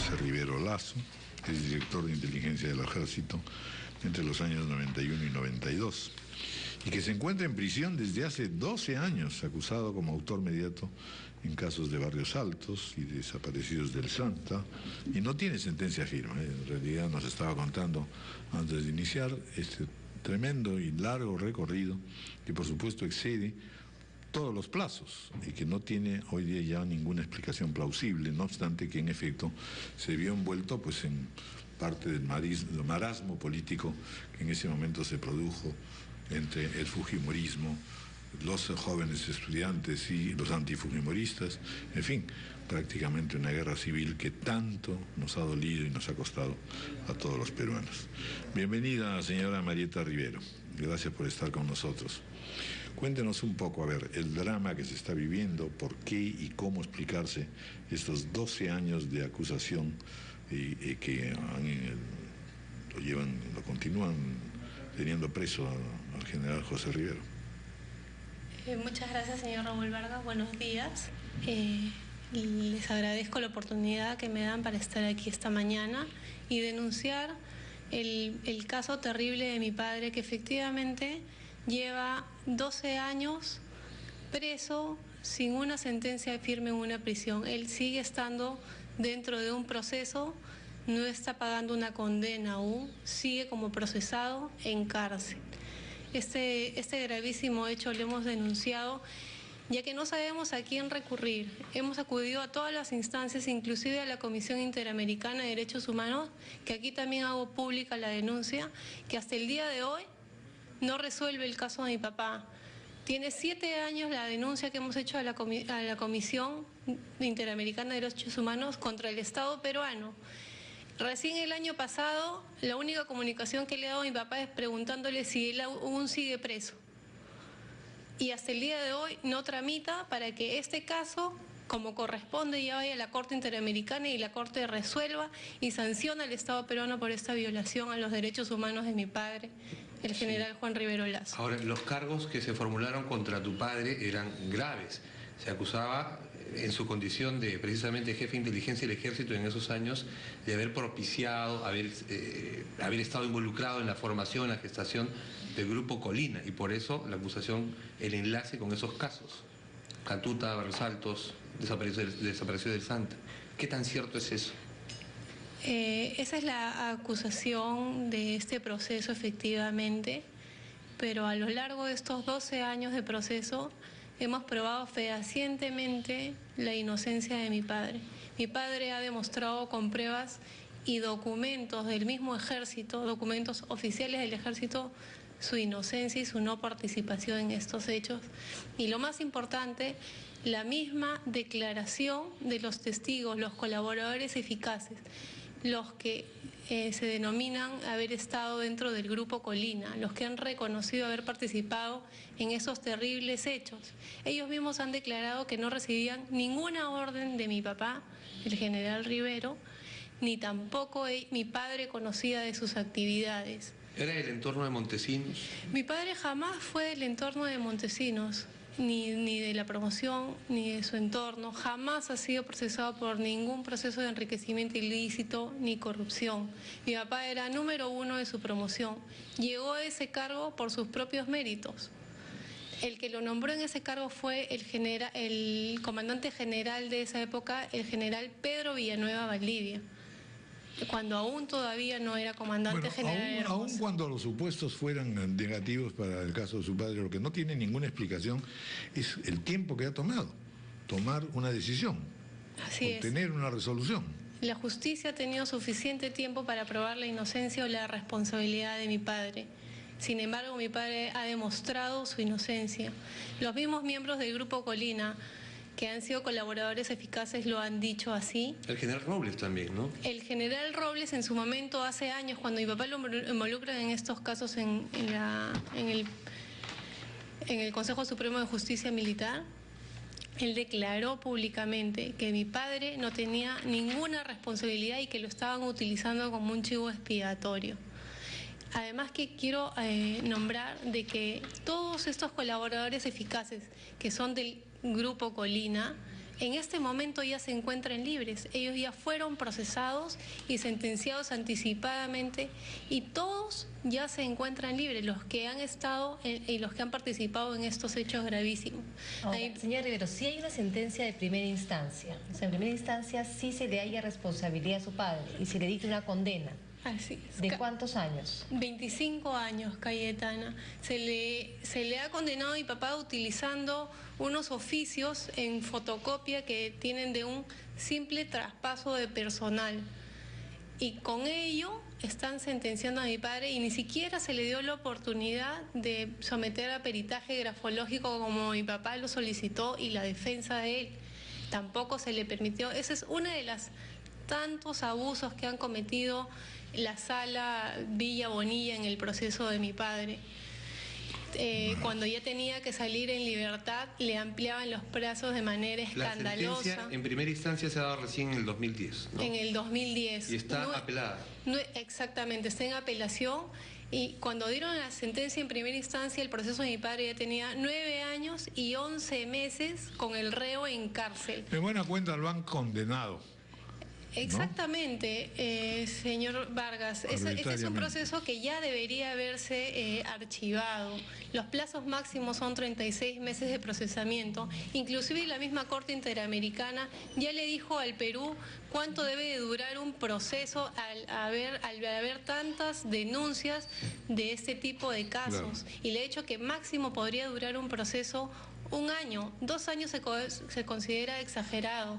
José Rivero Lazo, es director de inteligencia del Ejército entre los años 91 y 92, y que se encuentra en prisión desde hace 12 años, acusado como autor mediato en casos de Barrios Altos y de desaparecidos del Santa, y no tiene sentencia firme. En realidad nos estaba contando antes de iniciar este tremendo y largo recorrido que por supuesto excede todos los plazos y que no tiene hoy día ya ninguna explicación plausible, no obstante que en efecto se vio envuelto pues en parte del marasmo político que en ese momento se produjo entre el fujimorismo, los jóvenes estudiantes y los antifujimoristas, en fin, prácticamente una guerra civil que tanto nos ha dolido y nos ha costado a todos los peruanos. Bienvenida, señora Marieta Rivero, gracias por estar con nosotros. Cuéntenos un poco, a ver, el drama que se está viviendo, por qué y cómo explicarse estos 12 años de acusación que lo continúan teniendo preso al general José Rivero. Muchas gracias, señor Raúl Vargas. Buenos días. Les agradezco la oportunidad que me dan para estar aquí esta mañana y denunciar el caso terrible de mi padre, que efectivamente lleva 12 años preso sin una sentencia firme en una prisión. Él sigue estando dentro de un proceso, no está pagando una condena aún, sigue como procesado en cárcel. Este gravísimo hecho lo hemos denunciado, ya que no sabemos a quién recurrir. Hemos acudido a todas las instancias, inclusive a la Comisión Interamericana de Derechos Humanos, que aquí también hago pública la denuncia, que hasta el día de hoy no resuelve el caso de mi papá. Tiene 7 años la denuncia que hemos hecho a la Comisión Interamericana de Derechos Humanos contra el Estado peruano. Recién el año pasado, la única comunicación que le he dado a mi papá es preguntándole si él aún sigue preso. Y hasta el día de hoy no tramita para que este caso, como corresponde, ya vaya a la Corte Interamericana y la Corte resuelva y sancione al Estado peruano por esta violación a los derechos humanos de mi padre, el general Juan Rivero Lazo. Ahora, los cargos que se formularon contra tu padre eran graves. Se acusaba, en su condición de precisamente jefe de inteligencia del ejército en esos años, de haber propiciado, haber estado involucrado en la formación, la gestación del grupo Colina, y por eso la acusación, el enlace con esos casos. Catuta, Barrios Altos, desapareció del Santa. ¿Qué tan cierto es eso? Esa es la acusación de este proceso, efectivamente, pero a lo largo de estos 12 años de proceso hemos probado fehacientemente la inocencia de mi padre. Mi padre ha demostrado con pruebas y documentos del mismo ejército, documentos oficiales del ejército, su inocencia y su no participación en estos hechos. Y lo más importante, la misma declaración de los testigos, los colaboradores eficaces, los que se denominan haber estado dentro del grupo Colina, los que han reconocido haber participado en esos terribles hechos. Ellos mismos han declarado que no recibían ninguna orden de mi papá, el general Rivero, ni tampoco mi padre conocía de sus actividades. ¿Era del entorno de Montesinos? Mi padre jamás fue del entorno de Montesinos, ni de la promoción, ni de su entorno. Jamás ha sido procesado por ningún proceso de enriquecimiento ilícito ni corrupción. Mi papá era número 1 de su promoción. Llegó a ese cargo por sus propios méritos. El que lo nombró en ese cargo fue el comandante general de esa época, el general Pedro Villanueva Valdivia, cuando aún todavía no era comandante general. Aún cuando los supuestos fueran negativos para el caso de su padre, lo que no tiene ninguna explicación es el tiempo que ha tomado, tomar una decisión, obtener una resolución. La justicia ha tenido suficiente tiempo para probar la inocencia o la responsabilidad de mi padre. Sin embargo, mi padre ha demostrado su inocencia. Los mismos miembros del grupo Colina, que han sido colaboradores eficaces, lo han dicho así. El general Robles también, ¿no? El general Robles en su momento, hace años, cuando mi papá lo involucran en estos casos en el Consejo Supremo de Justicia Militar, él declaró públicamente que mi padre no tenía ninguna responsabilidad y que lo estaban utilizando como un chivo expiatorio. Además que quiero nombrar de que todos estos colaboradores eficaces que son del Grupo Colina, en este momento ya se encuentran libres. Ellos ya fueron procesados y sentenciados anticipadamente y todos ya se encuentran libres, los que han estado y los que han participado en estos hechos gravísimos. Señor Rivero, sí hay una sentencia de primera instancia. O sea, en primera instancia sí se le halla responsabilidad a su padre y se le dicta una condena. Así es. ¿De cuántos años? 25 años, Cayetana. Se le ha condenado a mi papá utilizando unos oficios en fotocopia que tienen de un simple traspaso de personal. Y con ello están sentenciando a mi padre y ni siquiera se le dio la oportunidad de someter a peritaje grafológico como mi papá lo solicitó y la defensa de él. Tampoco se le permitió. Esa es una de las tantos abusos que han cometido la sala Villa Bonilla en el proceso de mi padre. Cuando ya tenía que salir en libertad, le ampliaban los plazos de manera escandalosa. La sentencia en primera instancia se ha dado recién en el 2010, ¿no? En el 2010. Y está apelada. Exactamente, está en apelación. Y cuando dieron la sentencia en primera instancia, el proceso de mi padre ya tenía 9 años y 11 meses con el reo en cárcel. De buena cuenta lo han condenado. Exactamente, señor Vargas. Este es un proceso que ya debería haberse archivado. Los plazos máximos son 36 meses de procesamiento. Inclusive la misma Corte Interamericana ya le dijo al Perú cuánto debe de durar un proceso al haber tantas denuncias de este tipo de casos. Claro. Y le ha dicho que máximo podría durar un proceso 1 año, 2 años se considera exagerado.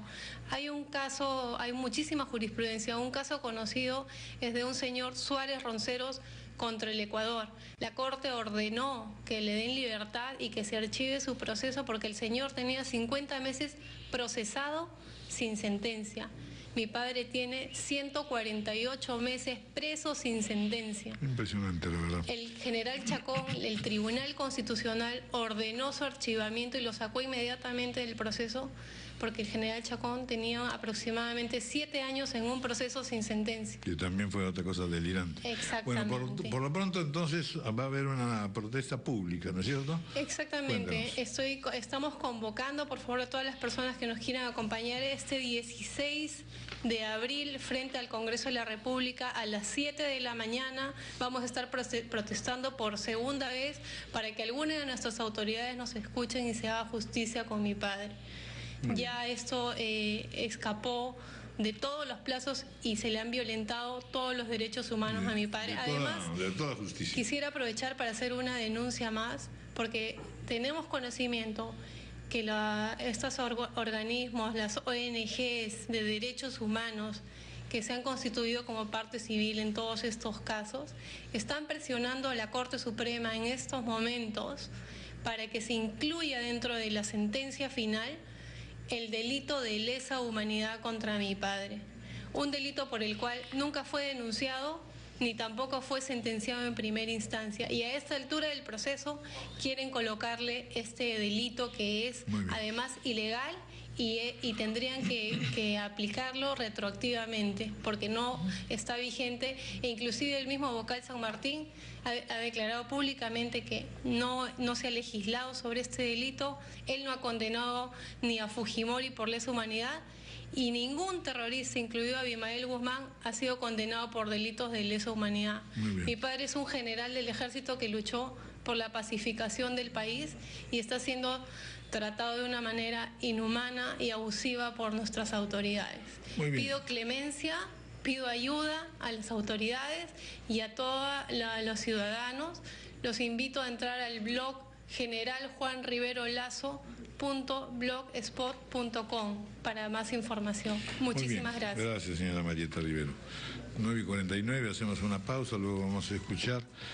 Hay un caso, hay muchísima jurisprudencia. Un caso conocido es de un señor Suárez Ronceros contra el Ecuador. La Corte ordenó que le den libertad y que se archive su proceso porque el señor tenía 50 meses procesado sin sentencia. Mi padre tiene 148 meses preso sin sentencia. Impresionante, la verdad. El general Chacón, el Tribunal Constitucional, ordenó su archivamiento y lo sacó inmediatamente del proceso porque el general Chacón tenía aproximadamente 7 años en un proceso sin sentencia. Que también fue otra cosa delirante. Exactamente. Bueno, por lo pronto entonces va a haber una protesta pública, ¿no es cierto? Exactamente. Estamos convocando, por favor, a todas las personas que nos quieran acompañar este 16 de abril frente al Congreso de la República a las 7 de la mañana. Vamos a estar protestando por segunda vez para que alguna de nuestras autoridades nos escuchen y se haga justicia con mi padre. Ya esto escapó de todos los plazos y se le han violentado todos los derechos humanos a mi padre. Además, de toda justicia. Quisiera aprovechar para hacer una denuncia más, porque tenemos conocimiento que estos organismos, las ONGs de derechos humanos que se han constituido como parte civil en todos estos casos, están presionando a la Corte Suprema en estos momentos para que se incluya dentro de la sentencia final el delito de lesa humanidad contra mi padre. Un delito por el cual nunca fue denunciado ni tampoco fue sentenciado en primera instancia. Y a esta altura del proceso quieren colocarle este delito que es además ilegal y tendrían que aplicarlo retroactivamente porque no está vigente. E inclusive el mismo vocal San Martín ha declarado públicamente que no se ha legislado sobre este delito. Él no ha condenado ni a Fujimori por lesa humanidad y ningún terrorista, incluido Abimael Guzmán, ha sido condenado por delitos de lesa humanidad. Mi padre es un general del ejército que luchó por la pacificación del país y está siendo tratado de una manera inhumana y abusiva por nuestras autoridades. Pido clemencia, pido ayuda a las autoridades y a todos los ciudadanos. Los invito a entrar al blog generaljuanriverolazo.blogspot.com para más información. Muchísimas gracias. Gracias, señora Marieta Rivero. 9:49, hacemos una pausa, luego vamos a escuchar